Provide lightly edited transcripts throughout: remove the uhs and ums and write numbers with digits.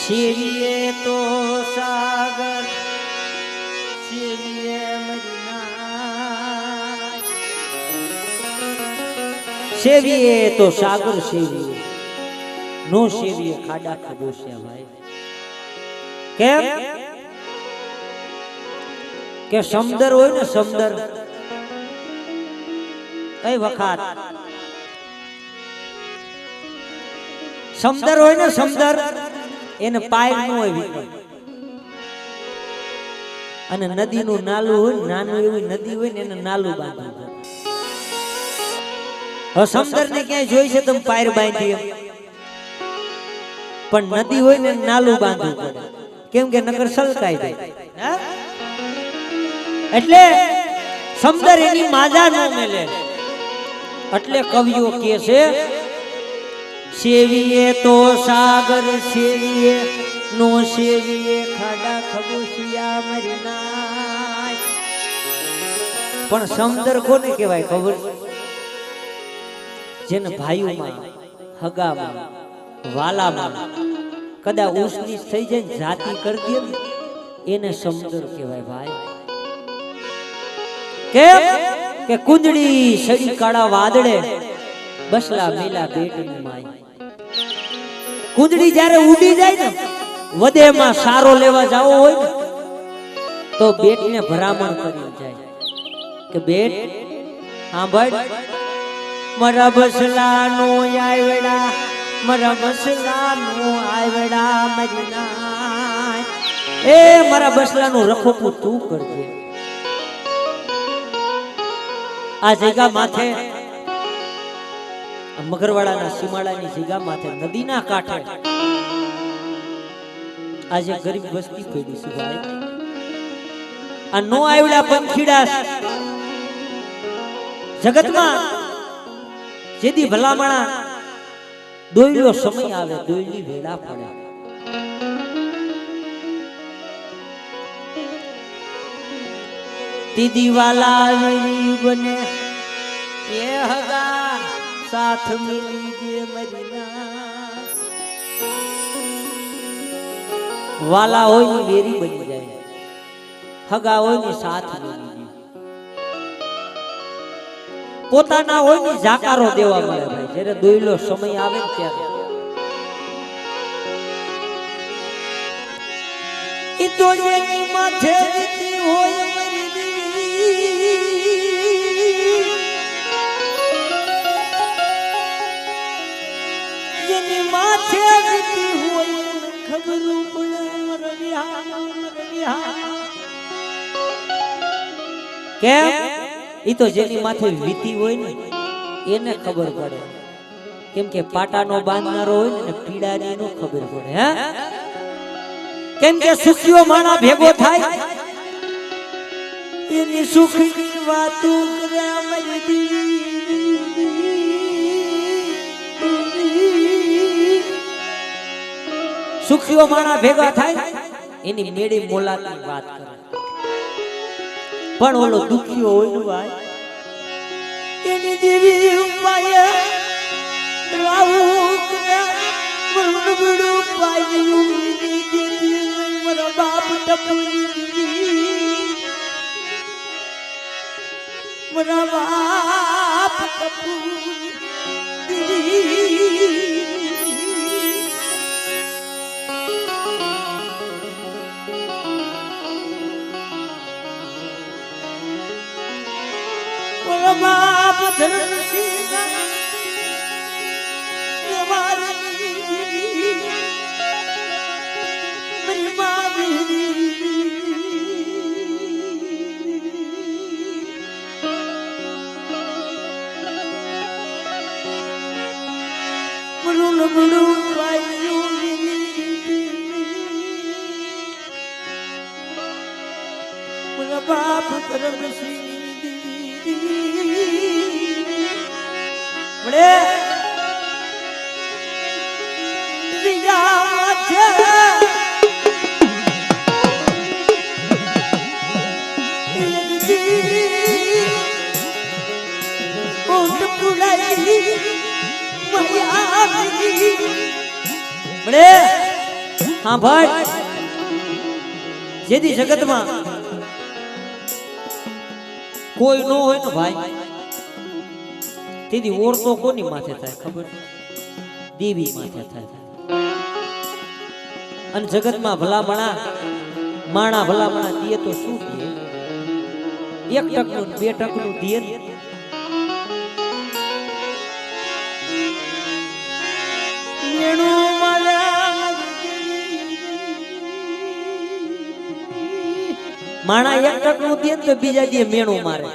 શેરીએ તો સાગર શેરીએ મરીના શેરીએ તો સાગર શેરીએ નો શેરીએ ખાડા ખબોશિયા ભાઈ કેમ કે સમદર હોય ને સમદર કઈ વખત સમદર હોય ને સમદર એને પાય નું હોય અને નદીનું નાલું હોય નાનું એવી નદી હોય ને એને નાલું બાંધવું હવે સમદર ને ક્યાંય જોઈ છે તમે પાયર બાંધી પણ નદી હોય ને નાલું બાંધવું પડે કેમ કે નકર સલકાઈ જાય એટલે સમદર એની માજા ન મેલે એટલે કવિઓ કહે છે સેવીએ તો સાગર સેવીએ નો સેવીએ ખાડા ખબોશિયા મરીના પણ સમદર કોને કહેવાય ખબર જેને ભાઈઓમાં હગામાં વાલામાં કદા ઉસનીચ થઈ જાય ને જાતિ કરી દે એને સમદર કહેવાય ભાઈ કેમ કે કુંજડી સડી કાળા વાદળે બસલા મેલા બેટની માય કુંજડી જ્યારે ઉડી જાય ને વદેમાં સારો લેવા જાવો હોય ને તો બેટને ભરામણ કરી જાય કે બેટ સાંભળ મારા બસલાનો આયવડા મારા બસલાનો આયવડા મરીના એ મારા બસલાનું રખોપું તું કરજે આ જગ્યા માથે મગરવાડાના સીમાડાની જગ્યા માથે નદીના કાંઠે આજે ગરીબ વસ્તી પડી છે ભાઈ આ નો આવડા પંખીડા જગતમાં જેદી ભલામણા દોયલો સમય આવે દોયલી વેળા પડે દીદી વાલા આવી બને એ હગા साथ मिली जे मरीना वाला होय ने वेरी बनी जाए हगा होय ने साथ मिली पोताना होय ने जाकारो देवा મળે ભાઈ જ્યારે દોયલો સમય આવે ને ત્યારે ઈ દોયની માથે જીતી હોય માથે જીતી હોય ખબર કેમ ઈ તો જેની માથે વીતી હોય ને એને ખબર પડે કેમ કે પાટાનો બાંધનારો હોય ને પીડાની નો ખબર પડે હે કેમ કે સુખીઓ માણા ભેગો થાય એની સુખની વાતો કરે અમારી દીવી સુખીઓ માણા ભેગા થાય એની મેળી મોલાની વાત કરે પણ ઓલો દુખીઓ હોય ને ભાઈ એની જેવી ઉપાય રાવું કરે મરણ બડું પાયું મારા બાપ ટપુરી મારા બાપ ટપુરી बाप धर्म सीधा मेरी माँ मरुन बड़ू पाइयों मेरा बाप धर्म सीधा મળે દિયા છે મળે હા ભાઈ જેદી જગતમાં કોઈ નો હોય ને ભાઈ તેદી ઓરતો કોની માથે થાય ખબર દેવી માથે થાય અને જગતમાં ભલામણા માણા ભલામણા દીએ તો શું દીએ 1 ટકનું 2 ટકનું દીએ માણા 1 ટકનું દીએ તો બીજા દીએ મેણું મારે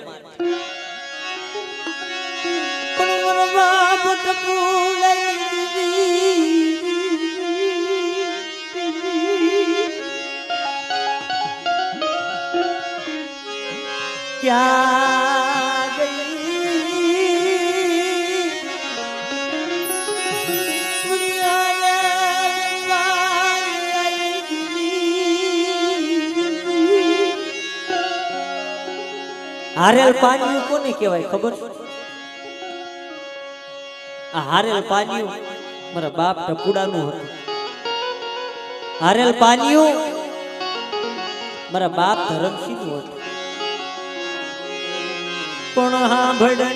ક્યાં હારેલ પાણીયું કોને કહેવાય ખબર આ હારેલ પાણીયું મારા બાપ ટપુડાનું હતું હારેલ પાણીયું મારા બાપ ધરમસિંહનું હતું પણ હાંભળને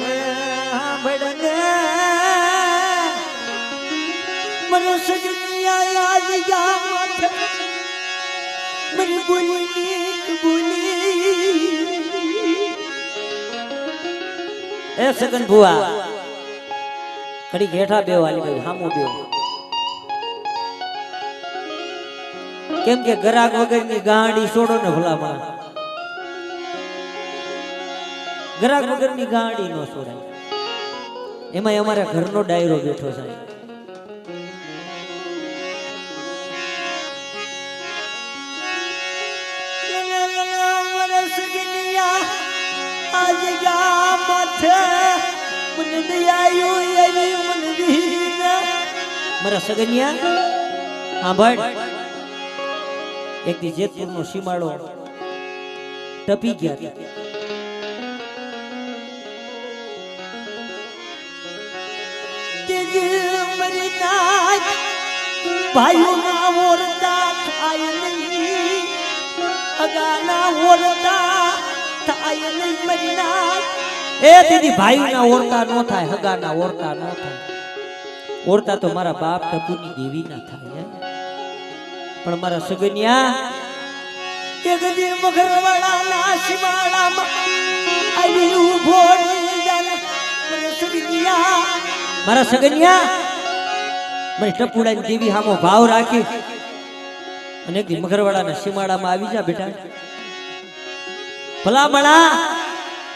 મને સજનિયા યાદ યાદ મને બોલી એ સગન ભુવા કડી ઘેઠા બેવ આલી ભાઈ હામો બેવ કેમ કે ગરાગ વગરની ગાડી છોડો ને ભલામણ ગરાગ વગરની ગાડી નો છોડાય એમાં અમારા ઘરનો ડાયરો બેઠો છે મારા સગનિયા હા ભાઈ એક દી જેતપુર નો સીમાડો ટપી ગયા ભાઈઓ ના ઓરતા થાય નહીં અગાના ઓરતા થાય નહીં મરીના એ દીદી ભાઈ ના ઓરતા નો થાય હગાના ઓરતા નો થાય ઓરતા તો મારા બાપ ટપુની દેવી ના થાય પણ મારા સગનિયા એક દી મગરવાડા ના સીમાડામાં આવી ઉભો મારા સગનિયા મારા સગનિયા મને ટપુડાની દેવી હામો ભાવ રાખી અને એક દી મગરવાડાના સીમાડામાં આવી જા બેટા ભલામણા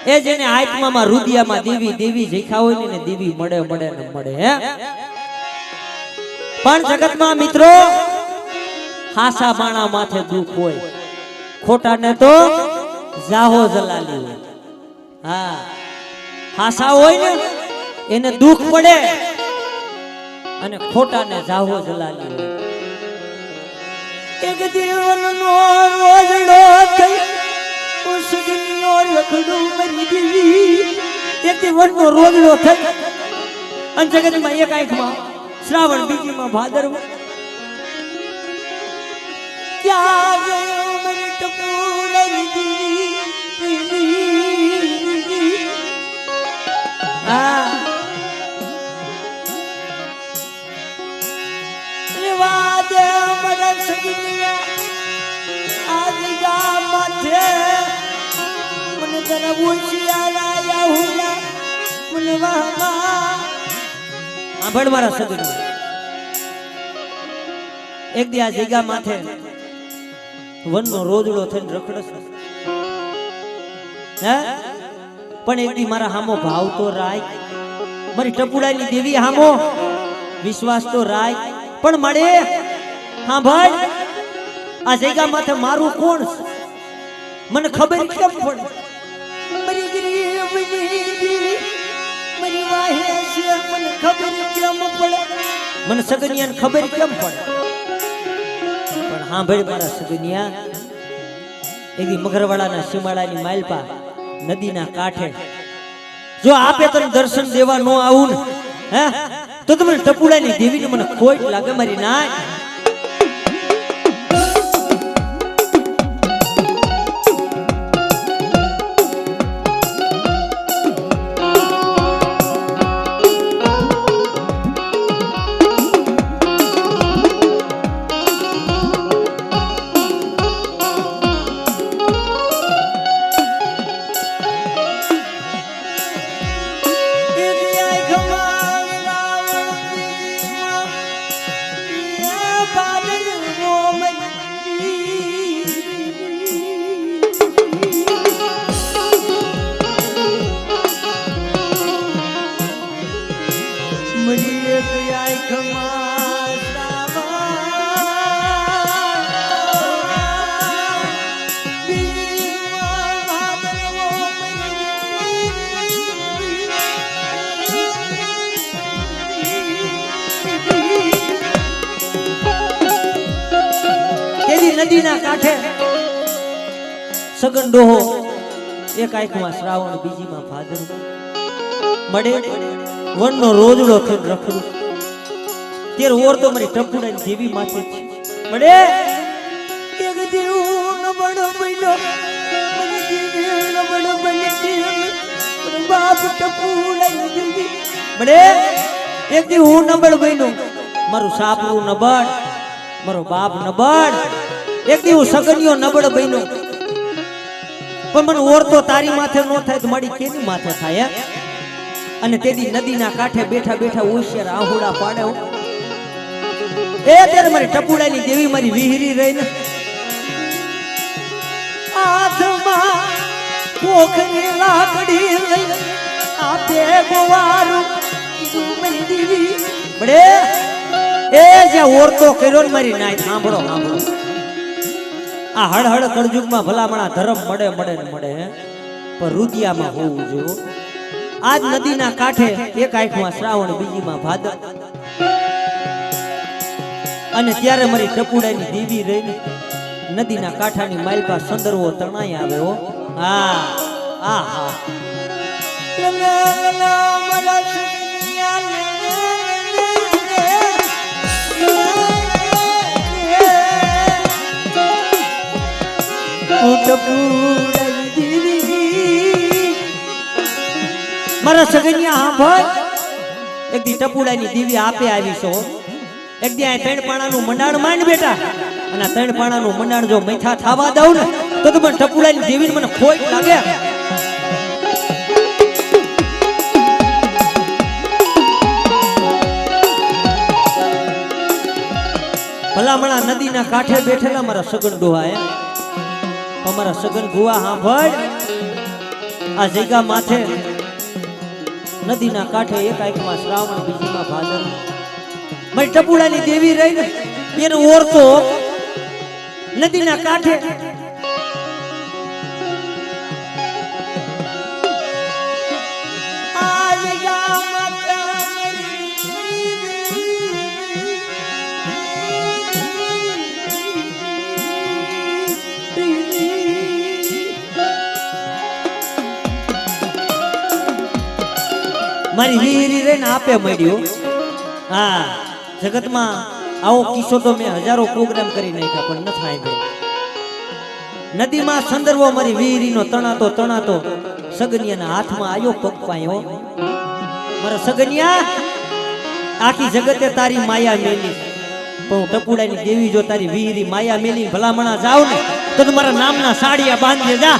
એ જેને આત્મામાં રુદિયામાં દેવી દેવી જેખા હોય ને દેવી મળે મળે ને મળે હે પણ જગતમાં મિત્રો હાસા બાણા માથે દુઃખ હોય ખોટા ને તો જાહો જલાલી હોય હા હાસા હોય ને એને દુઃખ પડે અને ખોટા ને જાહો જલાલી હોય એક જીવનનો રોજડો થઈ ઉસગીનો લખડું મરી દેવી એક જીવનનો રોજડો થઈ અને જગતમાં એક આંખમાં શ્રાવણ બીજીમાં ભાદરવો ક્યાં ગયો મરી ટપુડાની દેવી આ વાદે મરા સગિયા આજ ગા માથે મને તને ઉછિયાલા યાહુલા મને વાહા આંભળ મારા સગિયા એક દી આ જગ્યા માથે વનનો રોજડો થઈને રખડસ હે પણ એક દી મારા હામો ભાવ તો રાય મારી ટપુડાની દેવી હામો વિશ્વાસ તો રાય પણ મળે હા ભાઈ આ જગ્યા માથે મારું કોણ છે મને ખબર કેમ પડે મારી ગરીબની મારી વાહે છે મને ખબર કેમ પડે મને સગનિયાને ખબર કેમ પડે પણ હા ભાઈ મારા સગનિયા એવી મગરવાડાના સીમાડાની માલપા નદીના કાંઠે જો આપે તને દર્શન દેવા ન આવું ને હે તો તમે ટપુડાની દેવીને મને ખોટ લાગે મારી નાય નદીના કાંઠે સગન ડોહો એક આંખમાં શ્રાવણ બીજીમાં ભાદર મળે વનનો રોજડો થઈને રખડું તેર ઓર તો મારી ટપુડાની દેવી માથે છે મળે એક દેવું નબળો બન્યો મને દેવી નબળો બની બાપ ટપુડાની દેવી મળે એક દી હું નબળ બન્યો મારું સાપરું નબળ મારો બાપ નબળ એક દી હું સગનિયો નબળ બન્યો પણ મને ઓરતો તારી માથે નો થાય તો મારી કેની માથે થાય અને તેદી નદીના કાંઠે બેઠા બેઠા ઓશિયાર આહુડા પાડે એ ત્યારે મારી ટપુડાની દેવી મારી વિહરી રહીને હાથમાં કોખની લાકડી લઈ આપે ગોવારું કીધું મારી દેવી બડે એ જે ઓરતો કર્યો ને મારી નાય સાંભળો સાંભળો આ હળહળ કળજુગમાં ભલામણા ધર્મ મળે મળે ને મળે પણ રુદિયામાં હોવું જોઈએ આજ નદીના કાંઠે એક આંખમાં શ્રાવણ બીજીમાં ભાદર અને ત્યારે મારી ટપુડાની દેવી રહીને નદીના કાંઠાની માલપા સંદર્ભો તણાઈ આવ્યો હા આ હા મારા સગનિયા હા ભાઈ એક દી ટપુડાની દેવી આપે આવી છો એક દી આ ત્રણ પાણાનું મંડાણ માંડ બેટા અને આ ત્રણ પાણાનું મંડાણ જો મીઠા થાવા દઉં ને તો મને ટપુડાની દેવીને મને ખોટ લાગે ભલામણા નદીના કાંઠે બેઠેલા મારા સગન ડોહાએ અમારા સગન ભુવા હા ભાઈ આ જગ્યા માથે નદીના કાંઠે એક આંખમાં શ્રાવણ બીજીમાં ભાદર મારી ટપુડાની દેવી રહીને એને ઓરતો નદીના કાંઠે આ જગ્યા મારી વીરી રહીને આપે મળ્યો હા જગતમાં આવો કિસ્સો તો મેં હજારો પ્રોગ્રામ કરી નાખ્યા પણ ન થાય ભાઈ નદીમાં સંદર્ભો મારી વીરીનો તણાતો તણાતો સગનિયાના હાથમાં આવ્યો પગ પાયો મારા સગનિયા આખી જગતે તારી માયા મેલી પણ ટપુડાની દેવી જો તારી વીરી માયા મેલી ભલામણા જાવ ને તો તમારા નામના સાડિયા બાંધીએ જા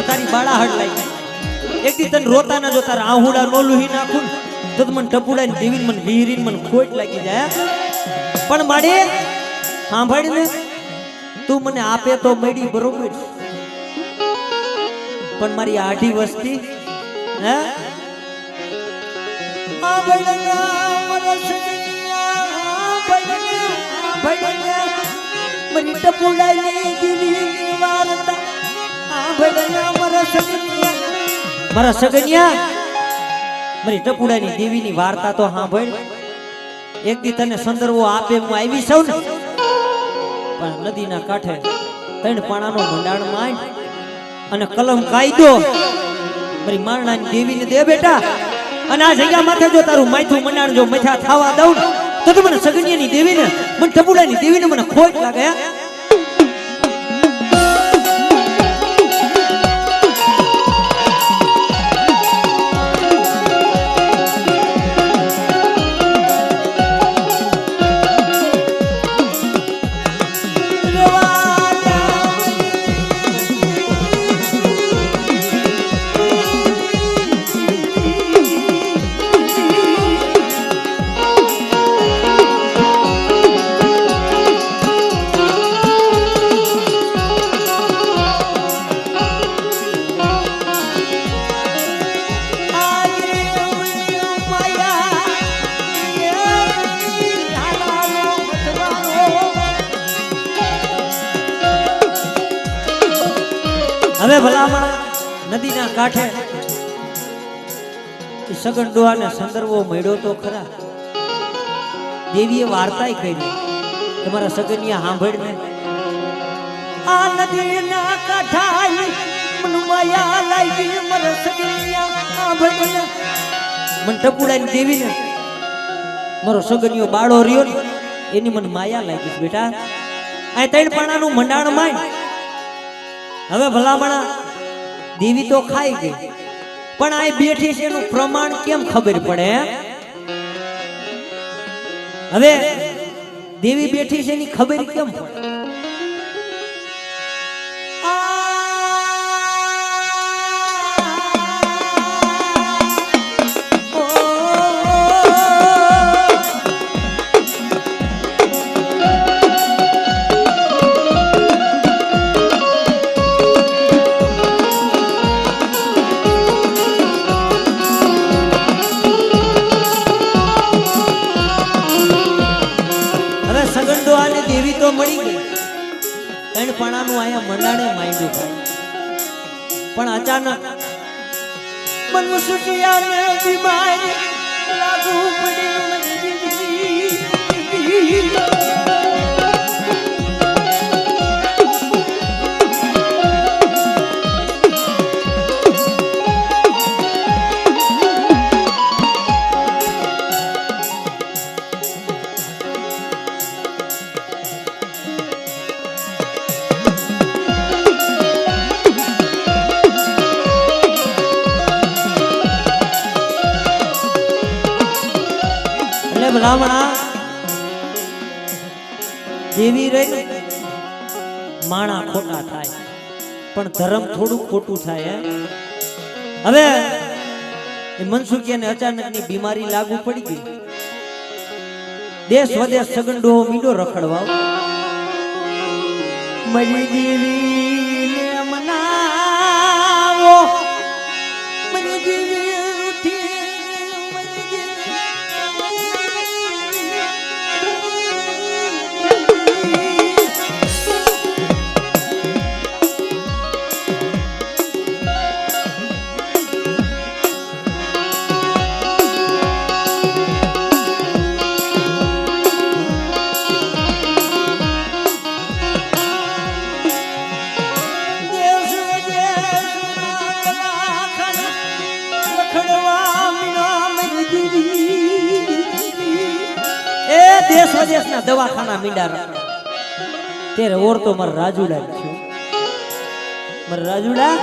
તારી બાળા હડ લાગી એક દી તને રોતા ના જો તારા આહુડા નો લુહી નાખું તો મને ટપુડાની દેવીને મને વીરીને મને ખોટ લાગી જાય પણ માડે સાંભળ ને, તું મને આપે તો મળી બરોબર, પણ મારી આઢી વસ્તી હે મારી ટપુડાની દીવીની વાર્તા મારા સગનિયા મારી ટપુડાની દેવીની વાર્તા તો સાંભળ. એક દી તને સંદર્ભો આપે હું આવી સૌ ને, પણ નદીના કાંઠે ત્રણ પાણાનો મંડાણ માંડ અને કલમ કાયદો મારી મારણાની દેવીને દે બેટા. અને આ જગ્યા માથે જો તારું માથું મંડાણ જો મથા થાવા દઉં તો તું મને સગનિયાની દેવીને મને ટપુડાની દેવીને મને ખોટ લાગે. હવે ભલામણ નદીના કાંઠે સગન ડોહાને સંદર્ભો મળ્યો તો ખરા. દેવીએ વાર્તાય કરી કે મારા સગનિયા સાંભળને, આ નદીના કાંઠે મન માયા લાગી મારા સગનિયા સાંભળને. મન ટપુડાની દેવીને મારો સગનિયો બાળો રહ્યો ને એની મને માયા લાગી બેટા. આ ત્રણ પાણાનું મંડાણ માંડ. હવે ભલામણા દેવી તો ખાઈ ગઈ, પણ આ બેઠી છે એનું પ્રમાણ કેમ ખબર પડે? હવે દેવી બેઠી છે એની ખબર કેમ પડે? દેવી તો મળી ગઈ, ત્રણ પાણાનું આયા મંડાણે માંડ્યું થાય, પણ અચાનક મનુષ્યને બીમારી લાગુ પડી. ભલામણા દેવી રહી માણા ખોટા થાય, પણ ધર્મ થોડું ખોટું થાય. હવે મનસુખિયાને અચાનકની બીમારી લાગુ પડી ગઈ. દેશ વદેશ સગન ડોહો મીંડો રખડવા મરી દેવીને મનાવો, મરી દેવી ઉઠી દેશ વિદેશના દવાખાના મીંડા ત્યારે ઓર તો મારા રાજુડા થયો. મારા રાજુડા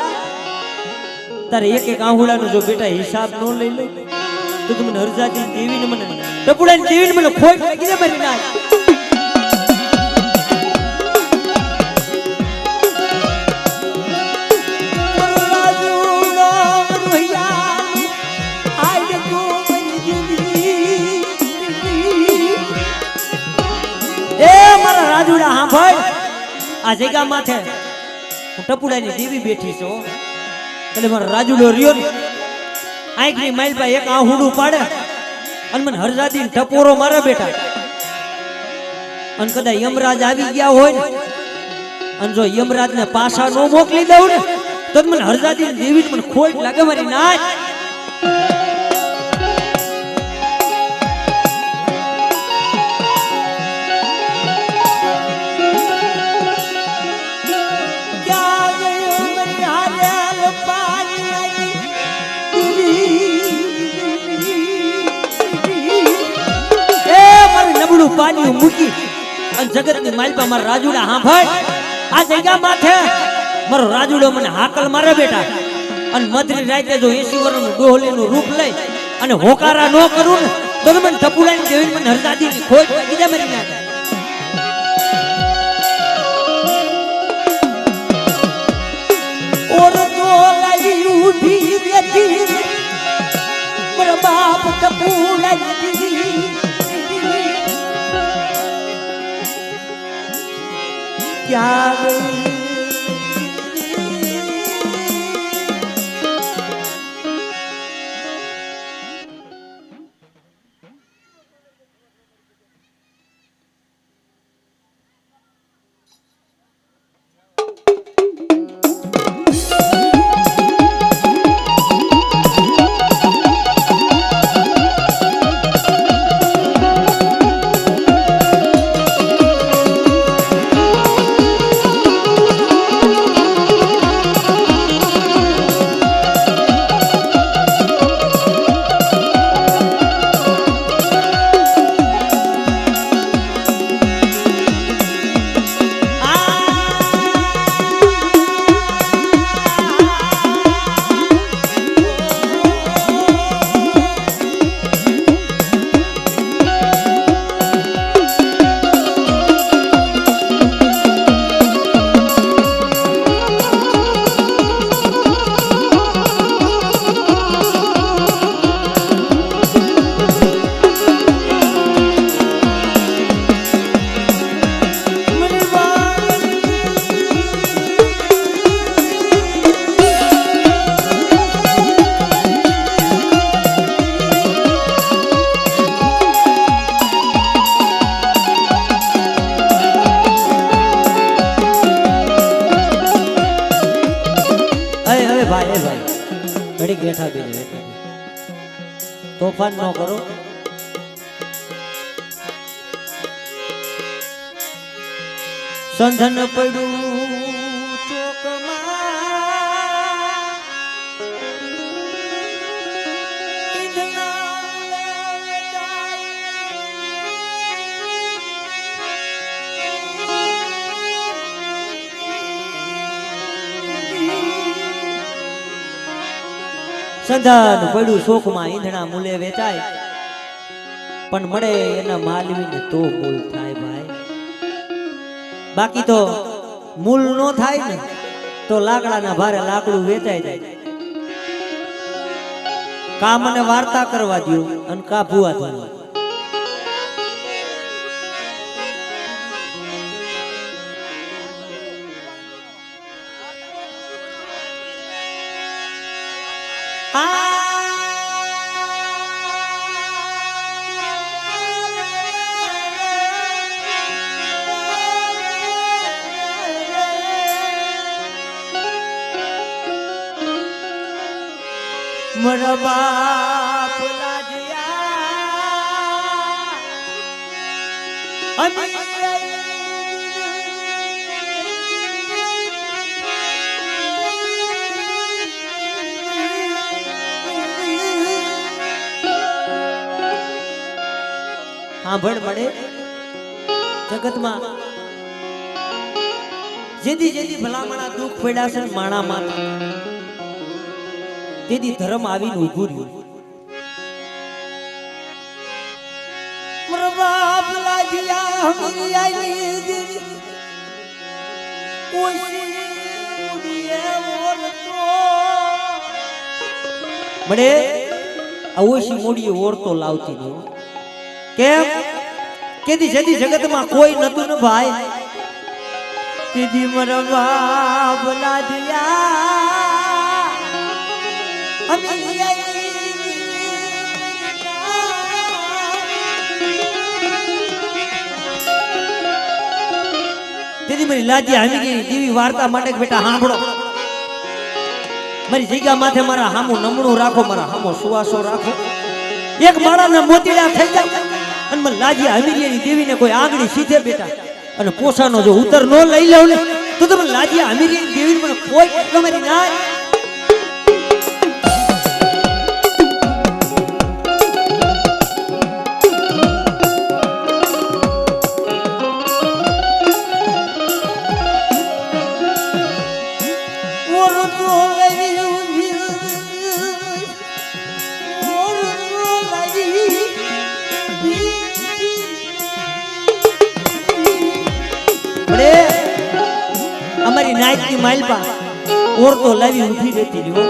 તારે એક એક આહુડાનો જો બેટા હિસાબ નો લઈ લે તો તું મને હરજાદી દેવીને મને ટપુડાની દેવીને મને ખોટ લાગી દે મારી ના. રાજુડા સાંભળ આ જગ્યા માથે હું ટપુડાની દેવી બેઠી છું એટલે મારો રાજુડો રહ્યો ને આંખની માઇલ પર એક આહુડું પાડે અને મને હરજાદી ટપોરો મારે બેઠા અને કદાચ યમરાજ આવી ગયા હોય ને અને જો યમરાજ ને પાછા નો મોકલી દઉં ને તો મને હરજાદી દેવી મને ખોટ લાગે મારી નાચ પાણી મૂકી અને જગત ની માલપા મારા રાજુડા સાંભળ આ જગ્યા માથે મારો રાજુડો મને હાકલ મારે બેટા અને મધરી રાતે જો 80 વર્ષનું ડોહલીનું રૂપ લઈ અને હોકારા ન કરું ને તો મને ટપુડાની દેવી મને હરદાદીની ખોજ બીજા મરી નાખે ઓર તો લાઈ ઉભી બેઠી મારા બાપ ટપુડાની क्या ઘડી બેઠા બીજે તોફાન ન કરો સંધન પડ્યું સંધાન પડ્યું શોકમાં ઈંધણા મૂલે વેચાય પણ મળે એના માલવીને તો મૂલ થાય ભાઈ બાકી તો મૂલ નો થાય ને તો લાકડાના ભારે લાકડું વેચાઈ જાય કા મને વાર્તા કરવા દો અને કા ભૂવા થવા મારા બાપ લાજ્યા સાંભળ મળે જગતમાં જેદી ભલામણા દુઃખ પડ્યા છે માણા માતા તેદી ધર્મ આવીને ઊભું રહ્યું મારા બાપ લાજ્યા હમી આઈ મળે ઓછી મોડી ઓરતો લાવતી નહીં કેમ કેદી જેદી જગતમાં કોઈ નતું ને ભાઈ દીદી મારા બાપ લાદિયા અમે દીદી મારી લાજી આવી ગઈ દેવી વાર્તા માટે બેટા સાંભળો મારી જગ્યા માથે મારા હામું નમણું રાખો મારા હામો સુવાસો રાખો એક માળાના મોતીડા થઈ જાય અને મને લાજી આવી ગઈ દેવીને કોઈ આંગળી સીધે બેટા અને પોસાનો જો ઉતર નો લઈ લઉં ને તો તમે લાજી અમીરી દેવી મને કોઈ તમારી ના અમારી નાચ ની માલપા ઓર તો લાવી ઉઠી રહેતી રહ્યો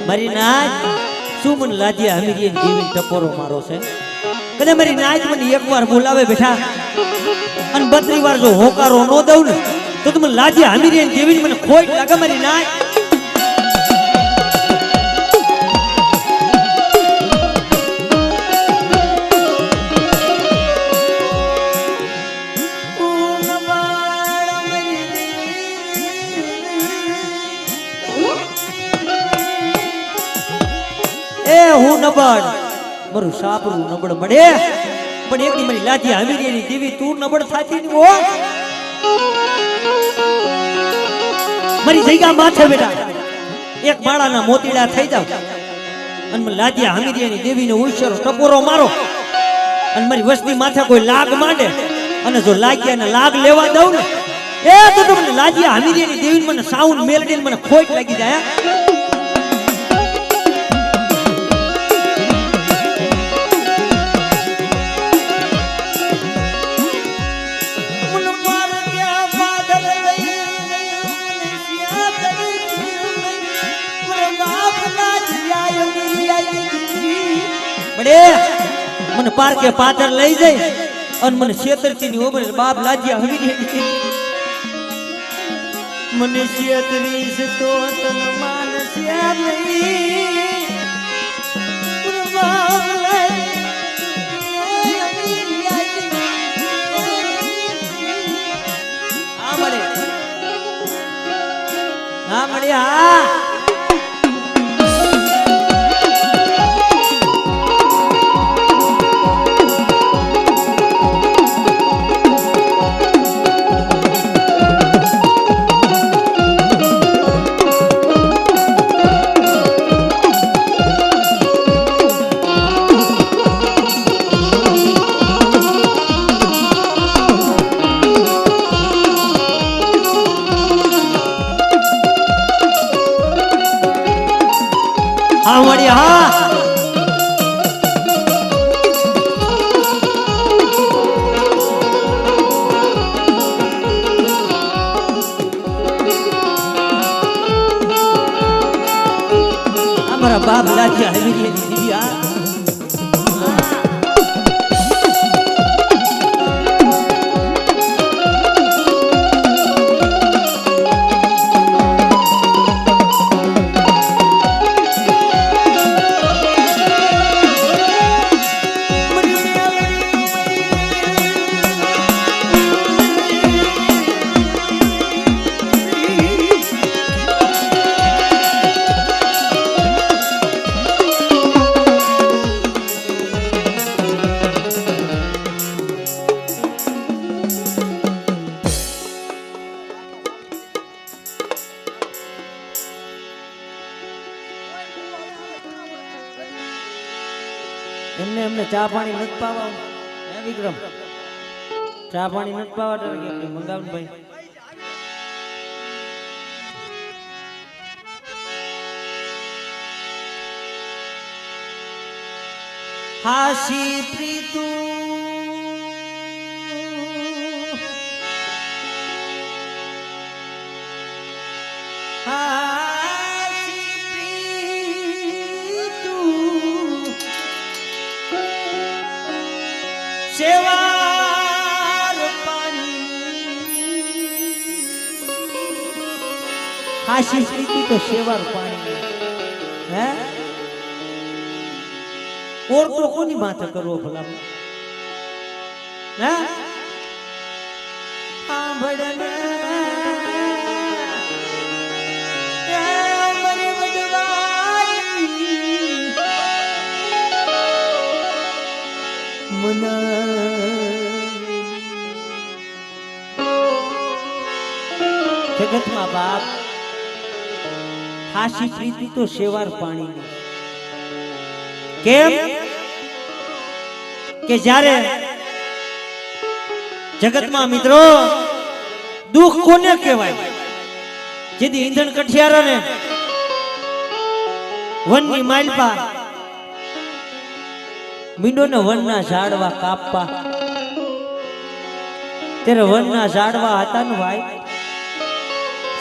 મારી નાચ શું મને લાજી હમીરી દેવી ટપોરો મારો છે કદે મારી નાચ મને એકવાર બોલાવે બેઠા અને 32 વાર જો હોકારો નો દઉં ને તો તમે લાજી હમીરી દેવી મને ખોટ લાગે મારી નાચ હું નબળ મારું સાપરું નબળ મળે પણ એકની મારી લાજી હમીરી દેવી તું નબળ થાતી ની હો મારી જગ્યા માથે બેટા એક માળાના મોતીડા થઈ જાવ અને મને લાજી હમીરી દેવીને ઉછેરો ટપોરો મારો અને મારી વસ્તી માથે કોઈ લાગ માંડે અને જો લાગ્યાને લાગ લેવા દઉં ને એ તો તમને લાજી હમીરી દેવીને મને સાઉન્ડ મેલડીને મને ખોટ લાગી જાય મને પાર્કે પાતર લઈ જાય અને મને છેતરતી ની ઓબરે બાપ લાજ્યા હવી મને છેતરીશ તો તન માનસ્યા નહીં બાપ હા મળે હા મળે હા અમારા બાપ લાજ્યા હમીરી દીદી આ એમને ચા પાણી નથી પાવા હે વિક્રમ ચા પાણી નથી પાવા મંગાવ ભાઈ હાસી પ્રીતુ સેવાર પાણી ખાસી પ્રીતિ તો શેવાર પાણી હે ઓરતો કોની માથે કરવો ભલા હે સાંભળને જગતમાં બાપ ખાસી પ્રીતિ તો શેવાર પાણી કેમ કે જ્યારે જગતમાં મિત્રો દુઃખ કોને કહેવાય જેથી ઈંધણ કઠિયારા ને વનની માલપા મીંડો ને વનના ઝાડવા કાપવા ત્યારે વનના ઝાડવા હતા ને ભાઈ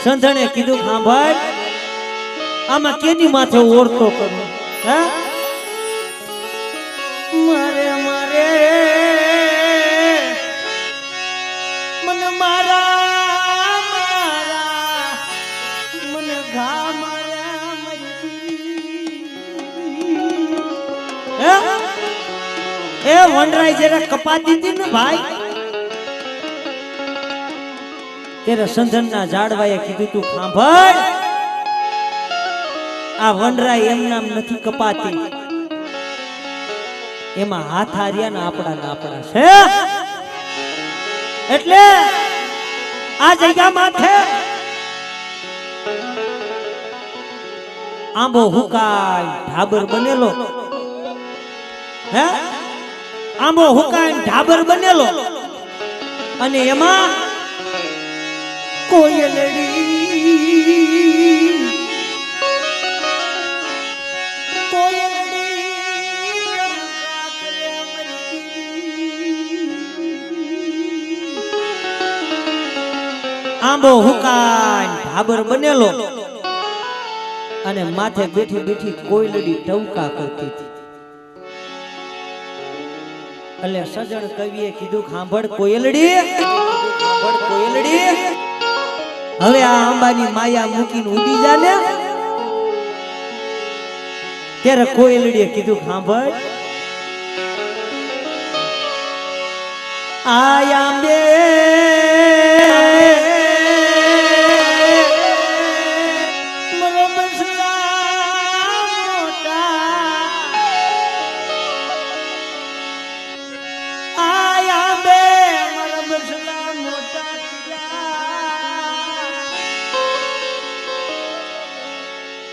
સંધણે કીધું હા ભાઈ આમાં કેની માથે ઓરતો કરું હે મારે મારે મને મારા મારા મને ઘા મારા એ વનરાય જરા કપાતી હતી ને ભાઈ ત્યારે સંધનના ઝાડવાએ કીધું તું સાંભળ આ વનરાય એમ નામ નથી કપાતી એમાં હાથ હાર્યા ને આપણા છે એટલે આ જગ્યા માથે આંબો હુકાય ઢાબર બનેલો હે આંબો હુકાય ઢાબર બનેલો અને એમાં કોયલડી આંબો હુકાય ઢાબર બનેલો અને માથે બેઠી બેઠી કોયલડી ટવકા કરતી હતી એટલે સજણ કવિએ કીધું સાંભળ કોયલડી હવે આ આંબાની માયા મૂકીને ઉડી જા ને ત્યારે કોયલડીએ કીધું સાંભળ આયા બે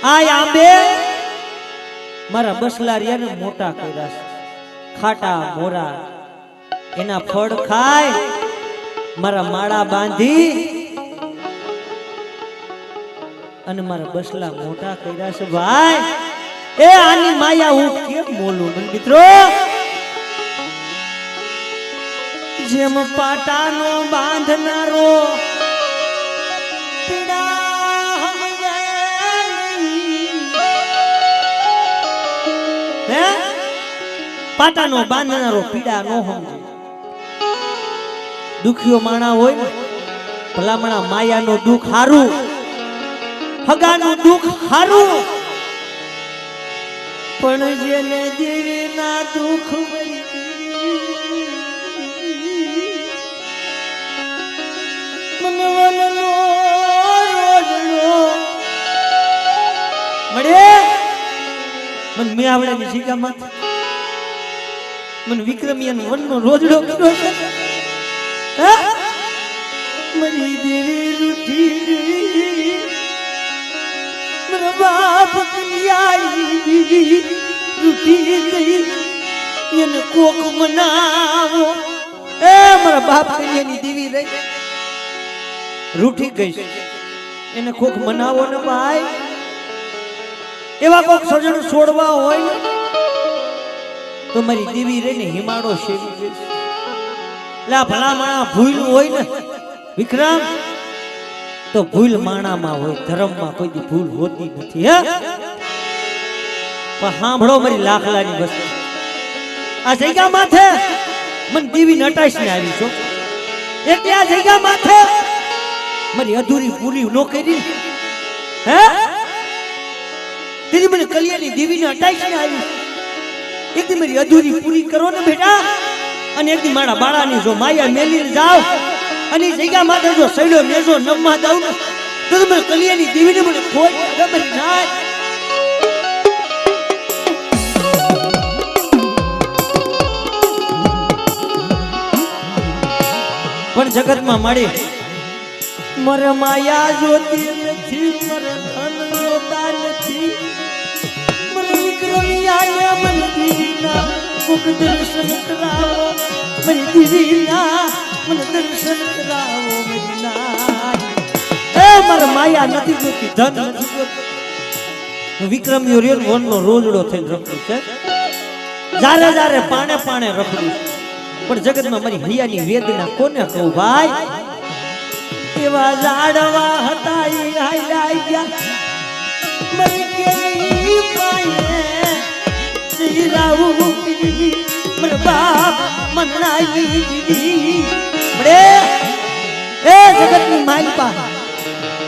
આયા બે મારા બસલારિયા ને મોટા કર્યા છે ખાટા મોરા એના ફળ ખાય મારા માળા બાંધી અને મારા બસલા મોટા કર્યા છે ભાઈ એ આની માયા હું કેમ બોલું મને મિત્રો જેમ પાટાનો બાંધનારો પાટાનો બાંધનારો પીડા નો સમજે દુખિયો માણા હોય ને ભલામણા માયાનો દુઃખ હારું હગાનું દુઃખ હારું પણ જેને દિલના દુઃખ મનવનનો રોજનો મળે મન મે આવડે શીખામાં મને વિક્રમિયન વનનો રોજડો કર્યો છે મરી દેવી રૂઠી ગઈ મારા બાપ કન્યાઈ રૂઠી ગઈ એને કોક મનાવો એ મારા બાપ કન્યાની દેવી રહી રૂઠી ગઈ એને કોક મનાવો ને ભાઈ એવા કોક સજણ છોડવા હોય ને તો મારી દેવી રહીને હિમાડો શેવી લા ભલા માણા ભૂલ હોય ને વિક્રમ તો ભૂલ માણામાં હોય ધર્મમાં કોઈ દી ભૂલ હોતી નથી હે પણ સાંભળો મારી લાખલાની વસ્તુ આ જગ્યા માથે મને દેવી નટાઈશ ને આવી છો એટલે આ જગ્યા માથે મારી અધૂરી પૂરી નો કરી હે તેની મને કલિયાની દેવીને અટાઈશને આવી એક દી મારી અધૂરી પૂરી કરો ને બેટા અને એક દી મારા બાળાની જો માયા મેલીને જાવ અને જગ્યા માટે જો સૈડો મેજો નમવા દઉં ને તો મને કલિયાની દેવીને મને ખોટ ખબર ના પણ જગતમાં મળી મરે માયા જોતી નથી મરે ધન જોતા નથી મરે વિક્રમિયા મન દીના મુખ દર્શન કરાવો મરી દીના મન દર્શન કરાવો મરીના એ મરે માયા નથી જોતી ધન નથી જોતી વિક્રમિયો રેલ વનનો રોજડો થઈને રખડું છે જારે જારે પાણે પાણે રખડું પણ જગતમાં મારી હૈયાની વેદના કોને કહું ભાઈ એવા ઝાડવા હતા ઈ હાઈ ગયા મરી કેલી પાયે જીરાવું દીદી મર બાપ મનાઈ દીદી બડે એ જગતની માલપા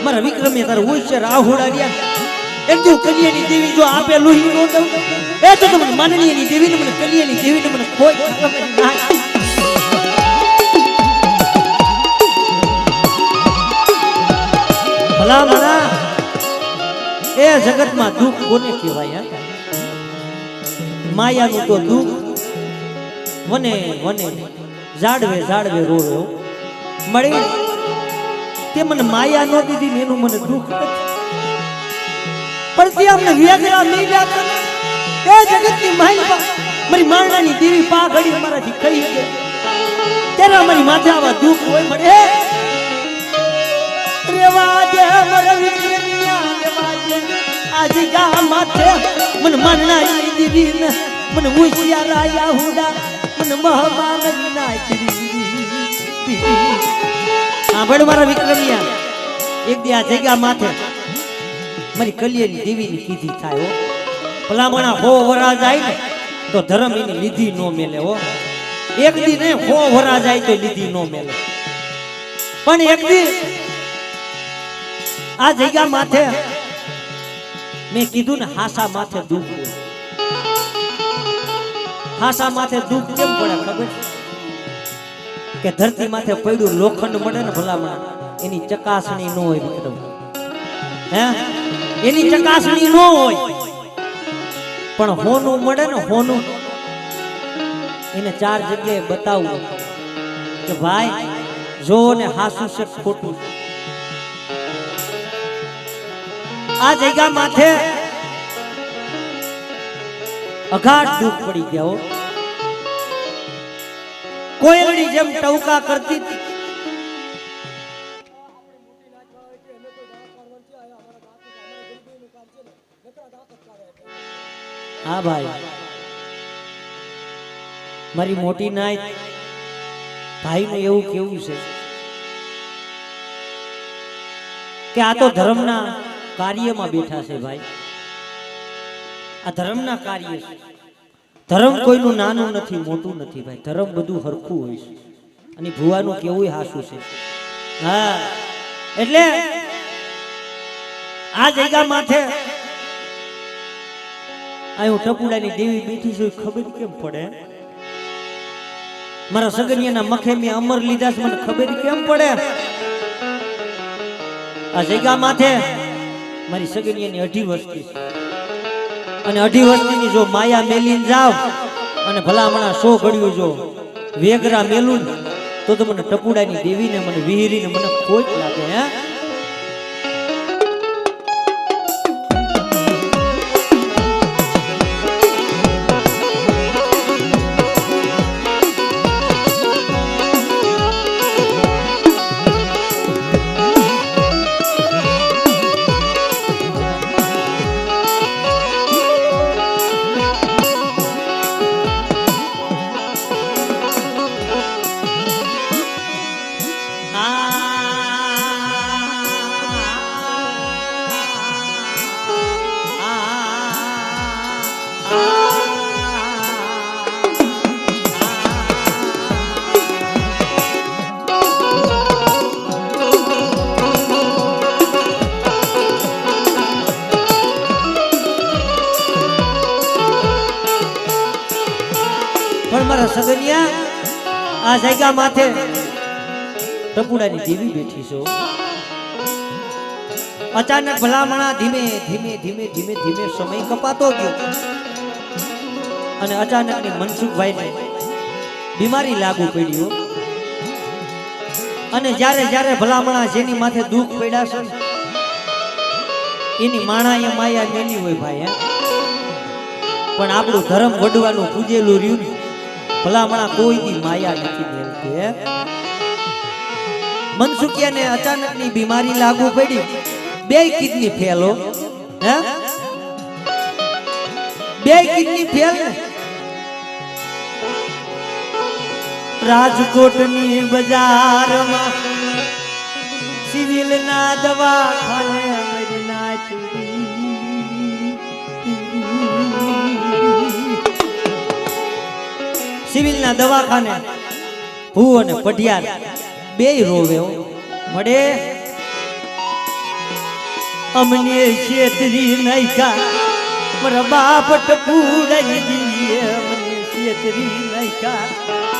મારા વિક્રમે તાર હોય છે રાહુડા રહ્યા એક દી કલિયાની દેવી જો આપે લોહી નો દઉં એ તો મને માનનીયની દેવીને મને કલિયાની દેવીને મને કોઈ ખબર ના ભલા મારા એ જગતમાં દુઃખ કોને કહેવાય માયાનું તો દુઃખ વને વને ઝાડવે ઝાડવે રોયો મળી તે મને માયા નો દીધી ને એનું મને દુઃખ પણ તે અમને વેગરા મેલ્યા કરે એ જગતની માલપા મારી મારણાની દેવી પા ઘડી મારાથી ખાઈ ગઈ ત્યારે મારી માથે આવા દુઃખ હોય મળે રેવા દે મર વિક્રમિયા રેવા દે આજ ગા માથે મન મારણાની દેવી ને મન હોશિયાર આયા હુડા મન મહમાન નાચરી હા બડ મારા વિક્રમિયા એક દી આ જગ્યા માથે મારી કલિયાની દેવીની કીધી થાય હો ભલામણા હો વરા જાય ને તો ધર્મ એની લીધી નો મેલે હો એક દી ને હો વરા જાય તો લીધી નો મેલે પણ એક દી આ જગ્યા માથે મેં કીધું ને હાસા માથે દુઃખ હોય હાસા માથે દુઃખ કેમ પડે ખબર કે ધરતી માથે પડ્યું લોખંડ મળે ને ભલામણા એની ચકાસણી ન હોય વિક્રમ હે એની ચકાસણી ન હોય પણ હોનું મળે ને હોનું એને ચાર જગ્યાએ બતાવવું કે ભાઈ જો ને હાસુ છે ખોટું આ જગ્યા માથે અઘાટ દુઃખ પડી ગયા કોયલની જેમ ટવકા કરતી હતી હા ભાઈ મારી મોટી નાય ભાઈ ને એવું કેવું છે કે આ તો ધર્મના કાર્યમાં બેઠા છે ભાઈ આ ધર્મના કાર્ય છે ધર્મ કોઈનું નાનું નથી મોટું નથી ભાઈ ધર્મ બધું હરખું હોય છે અને ભુવાનું કેવું હાસું છે હા એટલે આ જગ્યા માથે આ હું ટપુડાની દેવી બેઠી છું ખબર કેમ પડે મારા સગનિયાના મખે મેં અમર લીધા છે મને ખબર કેમ પડે આ જગ્યા માથે મારી સગનિયાની 2.5 વસ્તી છે અને 2.5 વસ્તીની જો માયા મેલીને જાવ અને ભલામણા 100 ઘડિયું જો વેગરા મેલું તો મને ટપુડાની દેવીને મને વિહીરીને મને ખોટ લાગે હે પણ મારા સગનિયા આ જગ્યા માથે ટપુડાની દેવી બેઠી છો. અચાનક ભલામણા ધીમે ધીમે ધીમે ધીમે ધીમે સમય કપાતો ગયો અને અચાનકની મનસુખભાઈને બીમારી લાગુ પડી. અને જ્યારે જ્યારે ભલામણા જેની માથે દુઃખ પડ્યા છે એની માણાએ માયા મેલી હોય ભાઈ. પણ આપણું ધર્મ વડવાનું પૂજેલું રહ્યું ભલામણા કોઈની માયા નથી મેલતી. મનસુખિયાને અચાનકની બીમારી લાગુ પડી. 2 કિડની ફેલો. હે 2 કિડની ફેલ ને રાજકોટની બજારમાં સિવિલના દવાખાને સિવિલના દવાખાને ભૂ અને પઢિયાર 2 રોવે મળે. અમને છેતરી નાખ્યા મારા બાપ ટપુડાઈ દીએ. અમને છેતરી નાખ્યા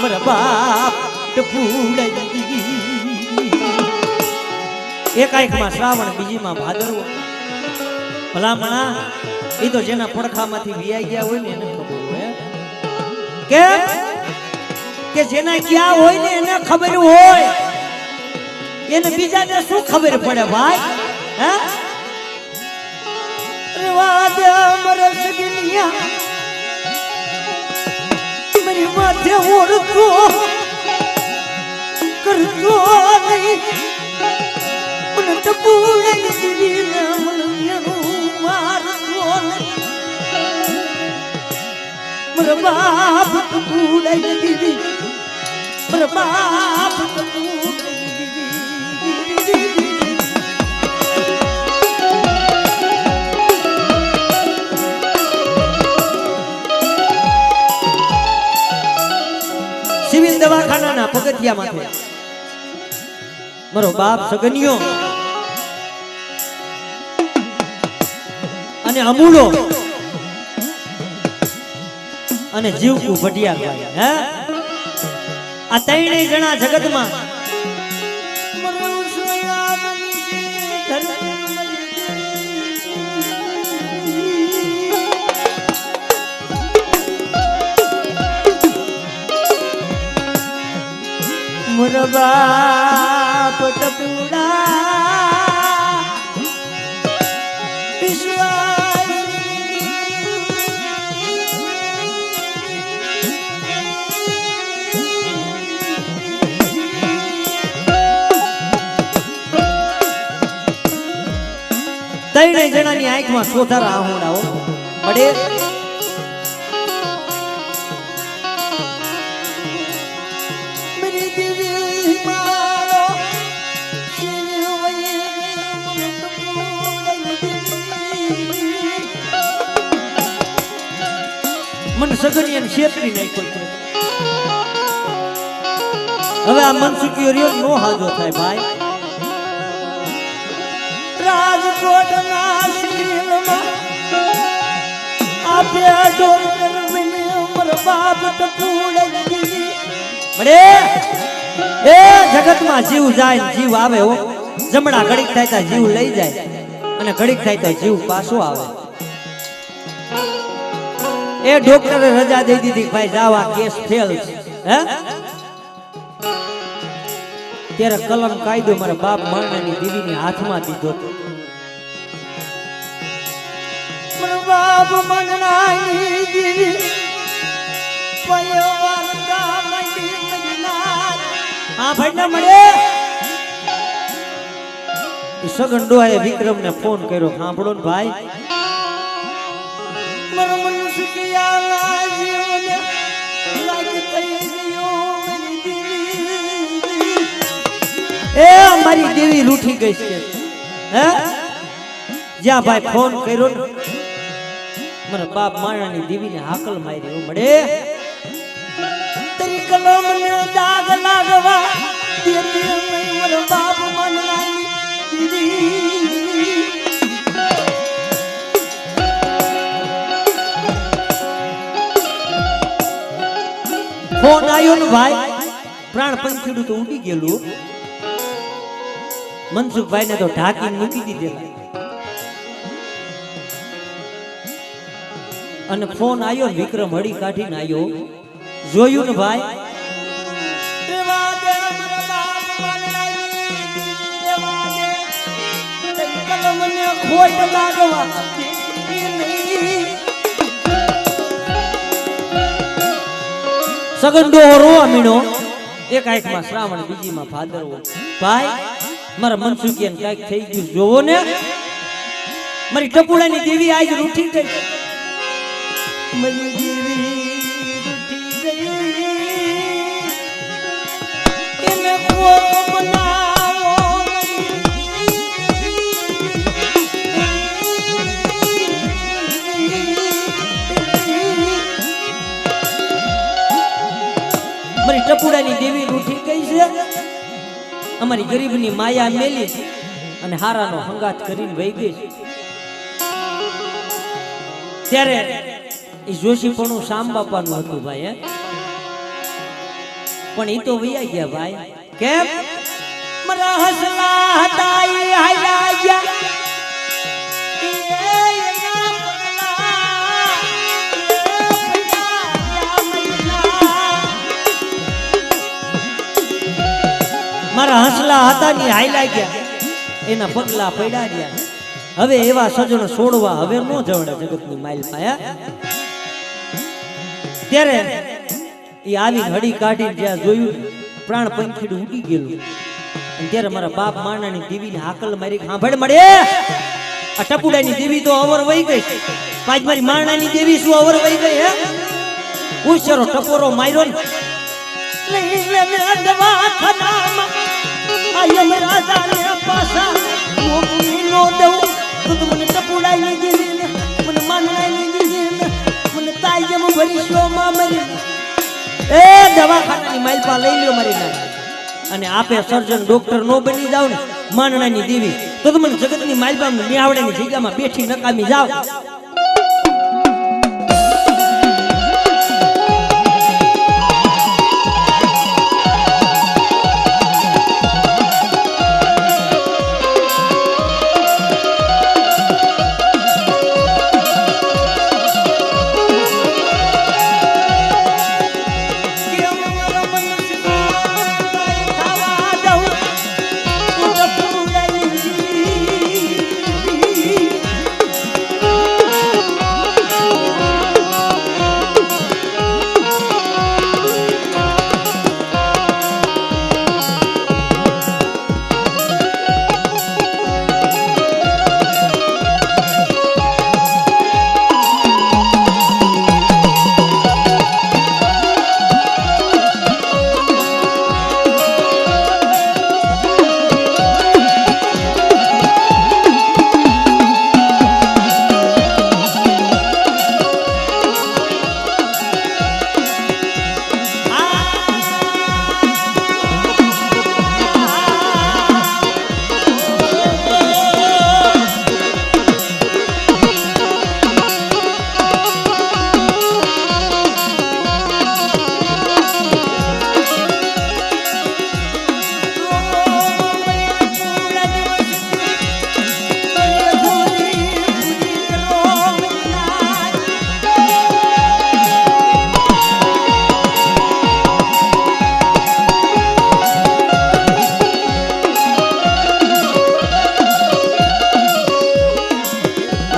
મારા બાપ ટપુડાઈ દીએ. એક આંખમાં શ્રાવણ બીજીમાં ભાદરવો. ભલામણા એ તો જેના પડખામાંથી વિયાઈ ગયા હોય ને એને ખબર હોય. કેમ કે જેના ક્યાં હોય ને એને ખબર હોય. એને બીજાને શું ખબર પડે ભાઈ? હે મારી માથે ઓળખો કરતો નહીં. મને ટપુડાઈ દીને મને મારતો નહીં. મારા બાપ ટપુડાઈ દીધી. મારા બાપ ટપુડાઈ દીધી. સિવિલ દવાખાનાના પગથિયામાંથી મારો બાપ સગનિયો અને અમૂલો અને જીવકુ ભટિયાર. હે આ 3 જણા જગતમાં મારા બાપ ટપુડા વિશ્વાસ ત્રણેય જણાની આંખમાં સોધારા આહોડાઓ પડે. મન સગનિયાને છેતરી નાખ્યો. હવે આ મનસુખિયો રહ્યો નો હાજો થાય ભાઈ. રાજકોટના સિવિલમાં આપ્યા ડોક્ટર મને મારા બાપ ટપુડાઈ દીધી. બડે એ જગતમાં જીવ જાય જીવ આવે હો. જમણા ઘડીક થાય તો જીવ લઈ જાય અને ઘડીક થાય તો જીવ પાછો આવે. એ ડોક્ટરે રજા દઈ દીધી ભાઈ જાવા કેસ ફેલ છે. હે ત્યારે કલમ કાયદો મારા બાપ મારણાની દેવીની હાથમાં દીધો હતો. મારા બાપ મારણાની દેવી પયવારતા મંડી મજનાર. હા ભાઈ ના મળે. એ સગન ડોહાએ વિક્રમને ફોન કર્યો. સાંભળો ને ભાઈ, એ અમારી દેવી રૂઠી ગઈ છે. હે જ્યાં ભાઈ ફોન કર્યો ને મારા બાપ માણાની દેવીને હાકલ મારી મળે. તારી કલમ ને દાગ લાગવા દેતી નહીં મારા બાપ માણાની દેવી. ફોન આવ્યો ને ભાઈ, પ્રાણ પંખીડું તો ઉડી ગયેલું. મનસુખભાઈ ને તો ઢાંકીને મૂકી દીધેલા. અને ફોન આવ્યો, વિક્રમ હળી કાઢીને આવ્યો. જોયું ને ભાઈ, સગંડો રોવા મીણો. એક આંખમાં શ્રાવણ, બીજીમાં ભાદરવો. ભાઈ મારા મનસુખિયાને કાંઈક થઈ ગયું જોવો ને. મારી ટપુડાની દેવી આજ રૂઠી ગઈ. મારી દેવી રૂઠી ગઈ. એને કોક બનાવો. મારી ટપુડાની દેવી રૂઠી ગઈ છે. અમારી ગરીબની માયા મેલી અને હારાનો હંગાત કરીને વહી ગઈ. ત્યારે એ જોશીપણું શામ બાપાનું હતું ભાઈ. પણ એ તો વૈયા ગયા ભાઈ. કેમ? મારા હસલા હતા એ હાલ્યા ગયા. મારા હસલા હતા ની હાલ્યા ગયા, એના પગલા પડ્યા ગયા. હવે એવા સજણ છોડવા હવે નો જવડે જગતની માઇલ પાયા. ત્યારે એ આવી હડી કાઢીને જ્યાં જોયું, પ્રાણ પંખીડું ઉડી ગયેલું. અને ત્યારે મારા બાપ માણાની દેવીને હાકલ મારી. સાંભળ મળે, આ ટપુડાની દેવી તો અવર વહી ગઈ. પાંચ મારી માણાની દેવી શું અવર વહી ગઈ? હે ઉછેરો ટપોરો માર્યો ને. આયમ રાજાને પાસા મોકલી નો દઉં. તું મને ટપુડાઈ દીધી ને, મને માનડાઈ દીધી ને, મને તાઈ જેમ ભરીશો માં મરી. એ દવાખાનાની માલપા લઈ લ્યો મારી નાય. અને આપે સર્જન ડોક્ટર નો બની જાવ ને માનડાની દેવી, તો મને જગતની માલપા નિહાવડાની જગ્યામાં બેઠી નકામી જાવ.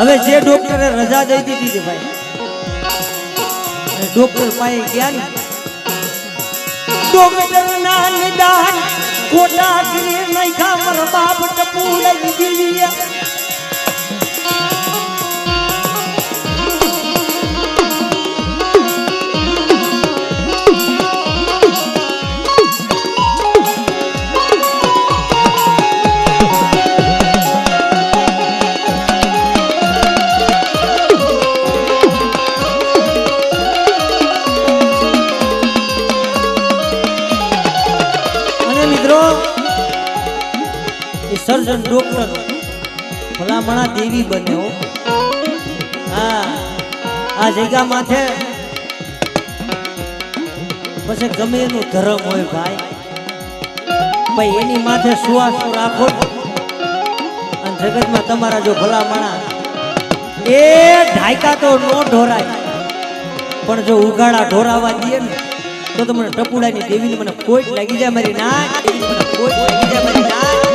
હવે જે ડોક્ટરે રજા દઈ દીધી છે ભાઈ, ડોક્ટર પાસે ગયા ને, ડોક્ટર ના નિદાન ખોટા કરી નહીં ખબર બાપ ટપુડાઈ દીધી. સર્જન ડોક્ટર ભલામણા દેવી બન્યો. હા, આ જગ્યા માથે પછી ગમે એનું ધર્મ હોય ભાઈ, ભાઈ એની માથે સુવાસો રાખો અને જગતમાં તમારા જો ભલા માણા એ ઢાયકા તો નો ઢોરાય, પણ જો ઉઘાડા ઢોરાવા દે ને તો તમને ટપુડાની દેવીને મને કોઈટ લાગી જાય મારી ના, મને કોઈટ લાગી જાય મારી ના.